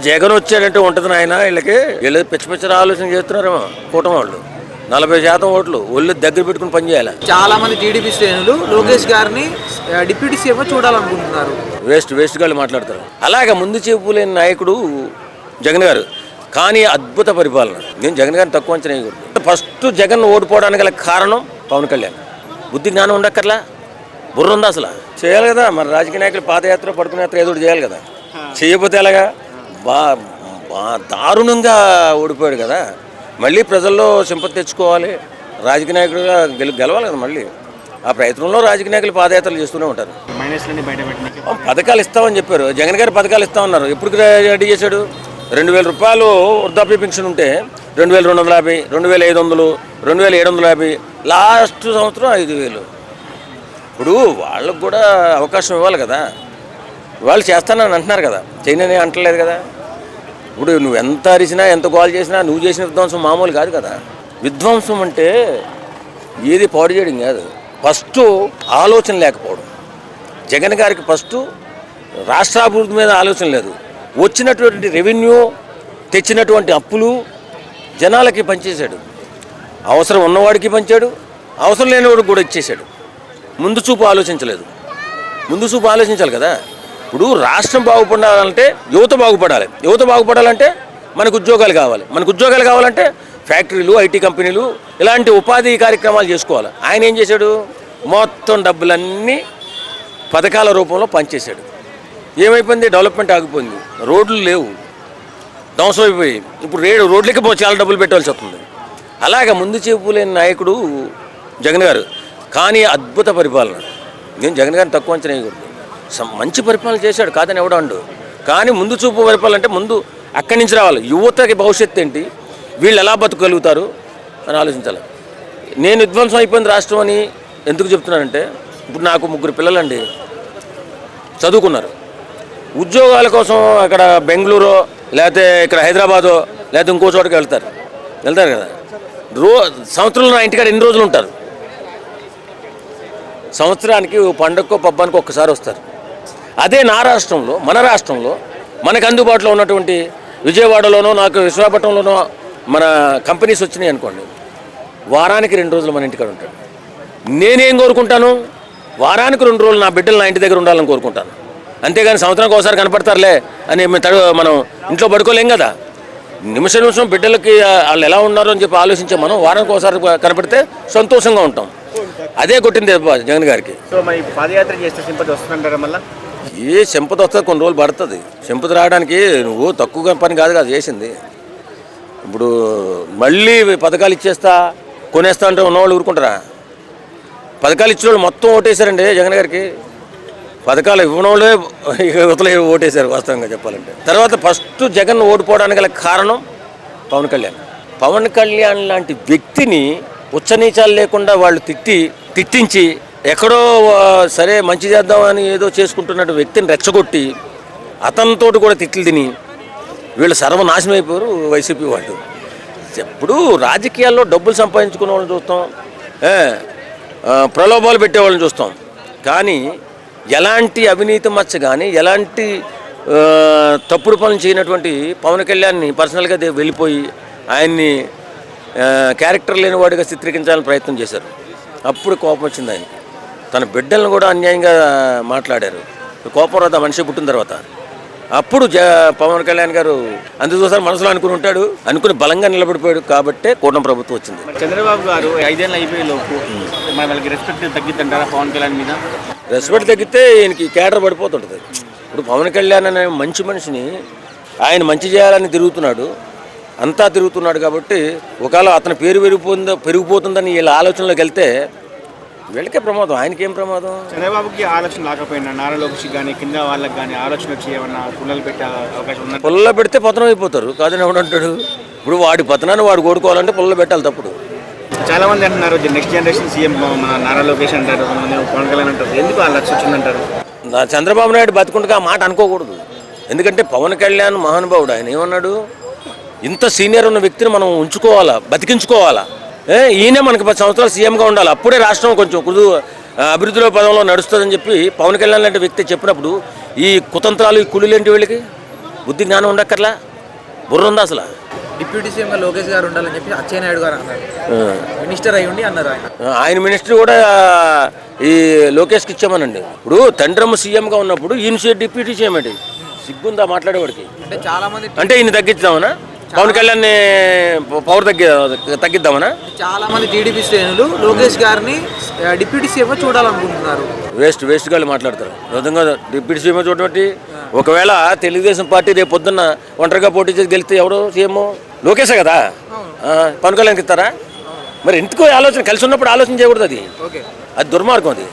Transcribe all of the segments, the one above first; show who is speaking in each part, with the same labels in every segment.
Speaker 1: జగన్ వచ్చాడంటే ఉంటుంది నాయన వీళ్ళు పిచ్చ ఆలోచన చేస్తున్నారేమో కూటమి వాళ్ళు. 40% ఓట్లు ఒళ్ళు దగ్గర పెట్టుకుని పనిచేయాలి.
Speaker 2: చాలా మంది టీడీపీ శ్రేణులు లోకేష్ గారిని డిప్యూటీ సీఎం చూడాలనుకుంటున్నారు.
Speaker 1: వేస్ట్ గాళ్ళు మాట్లాడతారు. అలాగే ముందు చూపు లేని నాయకుడు జగన్ గారు. కానీ అద్భుత పరిపాలన. నేను జగన్ గారిని తక్కువ అంచనా వేయకూడదు. ఫస్ట్ జగన్ ఓడిపోవడానికి గల కారణం పవన్ కళ్యాణ్. బుద్ధి జ్ఞానం ఉండక్కర్లా, బుర్ర ఉందా అసలు? చేయాలి కదా మరి. రాజకీయ నాయకులు పాదయాత్ర పడుకునేయాత్ర ఏదో చేయాలి కదా. చేయకపోతే ఎలాగా? దారుణంగా ఓడిపోయాడు కదా. మళ్ళీ ప్రజల్లో సింపతి తెచ్చుకోవాలి, రాజకీయ నాయకుడిగా గెలవాలి కదా. మళ్ళీ ఆ ప్రయత్నంలో రాజకీయ నాయకులు పాదయాత్రలు చేస్తూనే ఉంటారు. పథకాలు ఇస్తామని చెప్పారు. జగన్ గారు పథకాలు ఇస్తామన్నారు. ఎప్పుడు రెడీ చేశాడు? 2000 రూపాయలు వృద్ధాప్య పెన్షన్ ఉంటే 2250, 2500, 2750, లాస్ట్ సంవత్సరం 5000. ఇప్పుడు వాళ్ళకు కూడా అవకాశం ఇవ్వాలి కదా. వాళ్ళు చేస్తానని అంటున్నారు కదా, చేయనని అంటలేదు కదా. ఇప్పుడు నువ్వు ఎంత అరిచినా ఎంత గోల్ చేసినా నువ్వు చేసిన విధ్వంసం మామూలు కాదు కదా. విధ్వంసం అంటే ఏది పాడు చేయడం కాదు, ఫస్ట్ ఆలోచన లేకపోవడం. జగన్ గారికి ఫస్ట్ రాష్ట్రాభివృద్ధి మీద ఆలోచన లేదు. వచ్చినటువంటి రెవెన్యూ, తెచ్చినటువంటి అప్పులు జనాలకి పంచేశాడు. అవసరం ఉన్నవాడికి పంచాడు, అవసరం లేనివాడికి కూడా ఇచ్చేశాడు. ముందు చూపు ఆలోచించలేదు. ముందు చూపు ఆలోచించాలి కదా. ఇప్పుడు రాష్ట్రం బాగుపడాలంటే యువత బాగుపడాలి. యువత బాగుపడాలంటే మనకు ఉద్యోగాలు కావాలి. మనకు ఉద్యోగాలు కావాలంటే ఫ్యాక్టరీలు, ఐటీ కంపెనీలు, ఇలాంటి ఉపాధి కార్యక్రమాలు చేసుకోవాలి. ఆయన ఏం చేశాడు? మొత్తం డబ్బులన్నీ పథకాల రూపంలో పనిచేశాడు. ఏమైపోయింది? డెవలప్మెంట్ ఆగిపోయింది. రోడ్లు లేవు, ధ్వంసం అయిపోయి. ఇప్పుడు రోడ్లకి చాలా డబ్బులు పెట్టాల్సి వస్తుంది. అలాగే ముందు చూపు లేని నాయకుడు జగన్ గారు. కానీ అద్భుత పరిపాలన. నేను జగన్ గారిని తక్కువ అంచనా వేయకూడదు. మంచి పరిపాలన చేశాడు, కాదని ఎవడండు. కానీ ముందు చూపు పరిపాలన అంటే ముందు అక్కడి నుంచి రావాలి. యువతకి భవిష్యత్తు ఏంటి, వీళ్ళు ఎలా బతకగలుగుతారు అని ఆలోచించాలి. నేను విధ్వంసం అయిపోయింది రాష్ట్రం అని ఎందుకు చెప్తున్నానంటే, ఇప్పుడు నాకు 3 పిల్లలండి, చదువుకున్నారు. ఉద్యోగాల కోసం అక్కడ బెంగళూరు లేకపోతే ఇక్కడ హైదరాబాదో లేకపోతే ఇంకో చోటకి వెళ్తారు కదా. సంవత్సరంలో నా ఇంటికాడ ఎన్ని రోజులు ఉంటారు? సంవత్సరానికి పండగకో పబ్బానికో ఒక్కసారి వస్తారు. అదే నా రాష్ట్రంలో, మన రాష్ట్రంలో మనకు అందుబాటులో ఉన్నటువంటి విజయవాడలోనో నాకు విశాఖపట్నంలోనో మన కంపెనీస్ వచ్చినాయి అనుకోండి, వారానికి 2 రోజులు మన ఇంటికాడ ఉంటాడు. నేనేం కోరుకుంటాను? వారానికి 2 రోజులు నా బిడ్డలు నా ఇంటి దగ్గర ఉండాలని కోరుకుంటాను. అంతేగాని సంవత్సరానికి ఒకసారి కనపడతారులే అని మనం ఇంట్లో పడుకోలేం కదా. నిమిషం బిడ్డలకి వాళ్ళు ఎలా ఉన్నారో అని చెప్పి ఆలోచించే మనం వారానికి ఒకసారి కనపడితే సంతోషంగా ఉంటాం. అదే కొట్టింది జగన్ గారికి.
Speaker 2: సో మరి పాదయాత్ర చేస్తే సింపతి వస్తుందంటారా? మళ్ళీ
Speaker 1: ఏ సింపతి వస్తుంది, కొన్ని రోజులు పడుతుంది. సింపతి రావడానికి నువ్వు తక్కువ పని కాదు కదా చేసింది. ఇప్పుడు మళ్ళీ పథకాలు ఇచ్చేస్తా కొనేస్తా అంటే ఉన్నవాళ్ళు ఊరుకుంటారా? పథకాలు ఇచ్చిన వాళ్ళు మొత్తం ఓటేశారండి జగన్ గారికి. పథకాలు ఇవ్వడం వాళ్ళే యువతలే ఓటేశారు వాస్తవంగా చెప్పాలంటే. తర్వాత ఫస్ట్ జగన్ ఓడిపోవడానికి గల కారణం పవన్ కళ్యాణ్. పవన్ కళ్యాణ్ లాంటి వ్యక్తిని ఉచ్చనీచాలు లేకుండా వాళ్ళు తిట్టించి ఎక్కడో సరే మంచి చేద్దామని ఏదో చేసుకుంటున్నట్టు వ్యక్తిని రెచ్చగొట్టి అతనితో కూడా తిట్లు తిని వీళ్ళు సర్వనాశనం అయిపోయారు వైసీపీ వాళ్ళు. ఇప్పుడు రాజకీయాల్లో డబ్బులు సంపాదించుకునే వాళ్ళని చూస్తాం, ప్రలోభాలు పెట్టేవాళ్ళని చూస్తాం. కానీ ఎలాంటి అవినీతి మచ్చ కానీ ఎలాంటి తప్పుడు పనులు చేయనటువంటి పవన్ కళ్యాణ్ని పర్సనల్గా వెళ్ళిపోయి ఆయన్ని క్యారెక్టర్ లేని వాడిగా చిత్రీకరించాలని ప్రయత్నం చేశారు. అప్పుడు కోపం వచ్చింది ఆయనకి. తన బిడ్డలను కూడా అన్యాయంగా మాట్లాడారు. కోపం రాదు మనిషి పుట్టిన తర్వాత. అప్పుడు పవన్ కళ్యాణ్ గారు అందుకోసారి మనసులో అనుకుని ఉంటాడు, అనుకుని బలంగా నిలబడిపోయాడు. కాబట్టే కూటమి ప్రభుత్వం వచ్చింది.
Speaker 2: చంద్రబాబు గారు 5 ఏళ్ళు అయిపోయేలోపు వాళ్ళకి రెస్పెక్ట్ తగ్గిద్దంటారా పవన్ కళ్యాణ్ మీద?
Speaker 1: రెస్పెక్ట్ తగ్గితే ఈయనకి కేడర్ పడిపోతుంటుంది. ఇప్పుడు పవన్ కళ్యాణ్ అనే మంచి మనిషిని ఆయన మంచి చేయాలని అంతా తిరుగుతున్నాడు. కాబట్టి ఒకవేళ అతని పేరు పెరిగిపోతుందని వీళ్ళ ఆలోచనలోకి వెళ్తే వీళ్ళకే ప్రమాదం, ఆయనకేం ప్రమాదం?
Speaker 2: చంద్రబాబుకి ఆలోచన రాకపోయినా నారా లోకేష్ కానీ కింద వాళ్ళకి కానీ ఆలోచన వచ్చి ఏమన్నా పుల్లలు పెట్టే అవకాశం ఉంది?
Speaker 1: పుల్ల పెడితే పతనం అయిపోతారు, కాదని ఎవడంటాడు? ఇప్పుడు వాడి పతనాన్ని వాడు కోరుకోవాలంటే పుల్ల పెట్టాలి. తప్పుడు
Speaker 2: చాలా మంది అంటున్నారు నెక్స్ట్ జనరేషన్ సీఎం మన నారా లోకేష్ అంటారు, పవన్ కళ్యాణ్ అంటారు. ఎందుకు ఆ లక్ష్యం వచ్చిందంటారు?
Speaker 1: చంద్రబాబు నాయుడు బతుకుండగా ఆ మాట అనుకోకూడదు. ఎందుకంటే పవన్ కళ్యాణ్ మహానుభావుడు. ఆయన ఏమన్నాడు? ఇంత సీనియర్ ఉన్న వ్యక్తిని మనం ఉంచుకోవాలా, బతికించుకోవాలా. ఈయనే మనకి 10 సంవత్సరాలు సీఎంగా ఉండాలి, అప్పుడే రాష్ట్రం కొంచెం అభివృద్ధిలో పదంలో నడుస్తుందని చెప్పి పవన్ కళ్యాణ్ లాంటి వ్యక్తి చెప్పినప్పుడు ఈ కుతంత్రాలు, ఈ కుళ్ళులేంటి వీళ్ళకి? బుద్ధి జ్ఞానం ఉండక్కర్లా, బుర్ర ఉందా అసలు?
Speaker 3: డిప్యూటీ సీఎంగా లోకేష్ గారు ఉండాలని చెప్పి అచ్చెన్నాయుడు గారు అన్నారు. మినిస్టర్ అయ్యి ఉండి అన్నారు ఆయన.
Speaker 1: ఆయన మినిస్టర్ కూడా ఈ లోకేష్కి ఇచ్చామనండి. ఇప్పుడు తండ్రమ్మ సీఎంగా ఉన్నప్పుడు ఈయన డిప్యూటీ సీఎం ఏంటి? సిగ్గుందా మాట్లాడేవాడికి?
Speaker 3: అంటే చాలా మంది
Speaker 1: అంటే ఈయన తగ్గించామనా? పవన్ కళ్యాణ్ పవర్ తగ్గిద్దామనా?
Speaker 3: చాలా మంది టీడీపీ శ్రేణులు లోకేష్ గారిని డిప్యూటీ సీఎం చూడాలనుకుంటున్నారు.
Speaker 1: వేస్ట్ గాళ్ళు మాట్లాడతారు. విధంగా డిప్యూటీ సీఎం చూడబట్టి ఒకవేళ తెలుగుదేశం పార్టీ రేపు పొద్దున్న ఒంటరిగా పోటీ చేసి గెలిస్తే ఎవరు సీఎం? లోకేషే కదా. పవన్ కళ్యాణ్కి ఇస్తారా? మరి ఎందుకో ఆలోచన కలిసి ఉన్నప్పుడు ఆలోచన చేయకూడదు. అది దుర్మార్గం. అది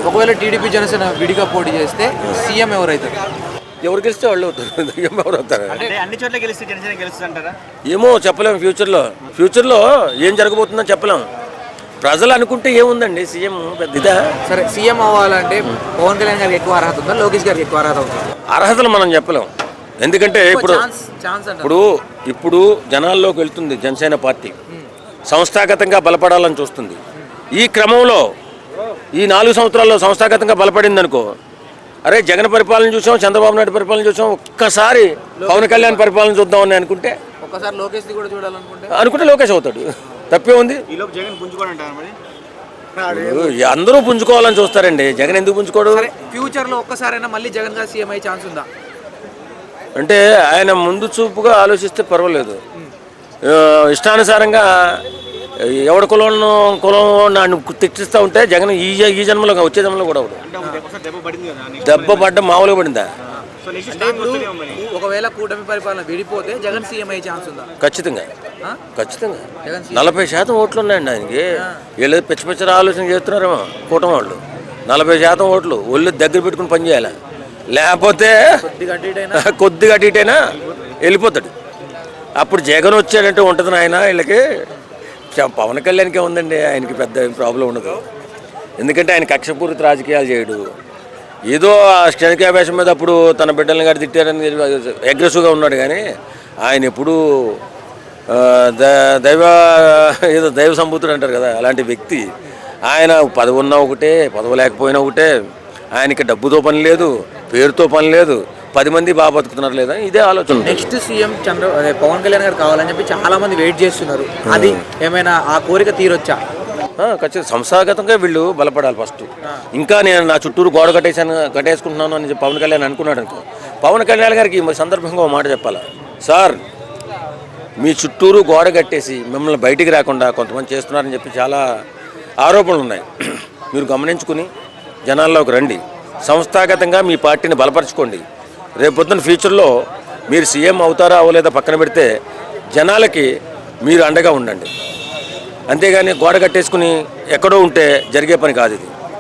Speaker 3: ఒకవేళ టీడీపీ జనసేన విడిగా పోటీ చేస్తే సీఎం ఎవరైతారు?
Speaker 1: ఎవరు గెలిస్తే వాళ్ళు అవుతారు. ఎవరు అవుతారు?
Speaker 2: అంటే అన్ని చోట్ల గెలిస్తే జనసేన గెలుస్తుంది అంటారా?
Speaker 1: ఏమో చెప్పలేము. ఫ్యూచర్లో ఏం జరగబోతుందో చెప్పలేము. ప్రజలు అనుకుంటే ఏముందండి, సీఎం పెద్ద ఇదా?
Speaker 3: సరే, సీఎం అవ్వాలంటే పవన్ కళ్యాణ్ గారికి ఎక్కువ అర్హత ఉందా, లోకేష్ గారికి ఎక్కువ అర్హత ఉందా?
Speaker 1: అర్హతలు మనం చెప్పలేం. ఎందుకంటే
Speaker 3: ఇప్పుడు
Speaker 1: ఇప్పుడు జనాల్లోకి వెళ్తుంది జనసేన పార్టీ, సంస్థాగతంగా బలపడాలని చూస్తుంది. ఈ క్రమంలో ఈ 4 సంవత్సరాల్లో సంస్థాగతంగా బలపడింది అనుకో, అరే జగన్ పరిపాలన చూసాం, చంద్రబాబు నాయుడు పరిపాలన చూసాం, ఒక్కసారి పవన్ కళ్యాణ్ పరిపాలన చూద్దామని అనుకుంటే,
Speaker 3: ఒక్కసారి లోకేష్ కూడా చూడాలనుకుంటే
Speaker 1: లోకేష్ అవుతాడు. తప్పే ఉంది?
Speaker 2: జగన్ పుంజుకోనంటారు మరి.
Speaker 1: అందరూ పుంజుకోవాలని చూస్తారండి, జగన్ ఎందుకు పుంజుకోడు?
Speaker 3: ఫ్యూచర్ లో ఒక్కసారైనా మళ్ళీ జగన్ గారు సీఎం అయ్యే ఛాన్స్ ఉందా?
Speaker 1: అంటే ఆయన ముందు చూపుగా ఆలోచిస్తే పర్వాలేదు. ఇష్టానుసారంగా ఎవడ కులం నన్ను తిట్టిస్తూ ఉంటే జగన్ ఈ జన్మలో వచ్చే జన్మలో కూడా అవుడు. దెబ్బ పడ్డం మామూలుగా పడిందా?
Speaker 3: ఒకవేళ కూటమి పరిపాలన విడిపోతే జగన్ సీఎం అయ్యే ఛాన్స్ ఉందా?
Speaker 1: ఖచ్చితంగా 40% ఓట్లు ఉన్నాయండి ఆయనకి. వీళ్ళు పిచ్చి ఆలోచన చేస్తున్నారేమో కూటమి వాళ్ళు. 40% ఓట్లు ఒళ్ళు దగ్గర పెట్టుకుని పనిచేయాలి, లేకపోతే కొద్దిగా అటు ఇటైనా వెళ్ళిపోతాడు. అప్పుడు జగన్ వచ్చాడంటే ఉంటుంది ఆయన వీళ్ళకి. పవన్ కళ్యాణ్కే ఉందండి, ఆయనకి పెద్ద ప్రాబ్లం ఉండదు. ఎందుకంటే ఆయన కక్షపూరిత రాజకీయాలు చేయడు. ఏదో క్షణికావేశం మీద అప్పుడు తన బిడ్డల్ని గారు తిట్టారని అగ్రెసివ్గా ఉన్నాడు. కానీ ఆయన ఎప్పుడూ దైవ సంబూతుడు అంటారు కదా, అలాంటి వ్యక్తి. ఆయన పదవి ఉన్నా ఒకటే, పదవి లేకపోయినా ఒకటే. ఆయనకి డబ్బుతో పని లేదు, పేరుతో పని లేదు, 10 మంది బాగా బతుకుతున్నారు లేదా, ఇదే ఆలోచన.
Speaker 3: నెక్స్ట్ సీఎం పవన్ కళ్యాణ్ గారు కావాలని చెప్పి చాలా మంది వెయిట్ చేస్తున్నారు. అది ఏమైనా ఆ కోరిక తీరొచ్చా?
Speaker 1: ఖచ్చితంగా సంస్థాగతంగా వీళ్ళు బలపడాలి ఫస్ట్. ఇంకా నేను నా చుట్టూరు గోడ కట్టేసుకుంటున్నాను అని పవన్ కళ్యాణ్ అనుకున్నాడు అనుకో, పవన్ కళ్యాణ్ గారికి ఈ సందర్భంగా ఒక మాట చెప్పాలి. సార్, మీ చుట్టూరు గోడ కట్టేసి మిమ్మల్ని బయటికి రాకుండా కొంతమంది చేస్తున్నారని చెప్పి చాలా ఆరోపణలు ఉన్నాయి. మీరు గమనించుకుని జనాల్లోకి రండి, సంస్థాగతంగా మీ పార్టీని బలపరచుకోండి. రేపొద్దున ఫ్యూచర్లో మీరు సీఎం అవుతారా అవ్వలేదా పక్కన పెడితే జనాలకి మీరు అండగా ఉండండి. అంతేగాని గోడ కట్టేసుకుని ఎక్కడో ఉంటే జరిగే పని కాదు ఇది.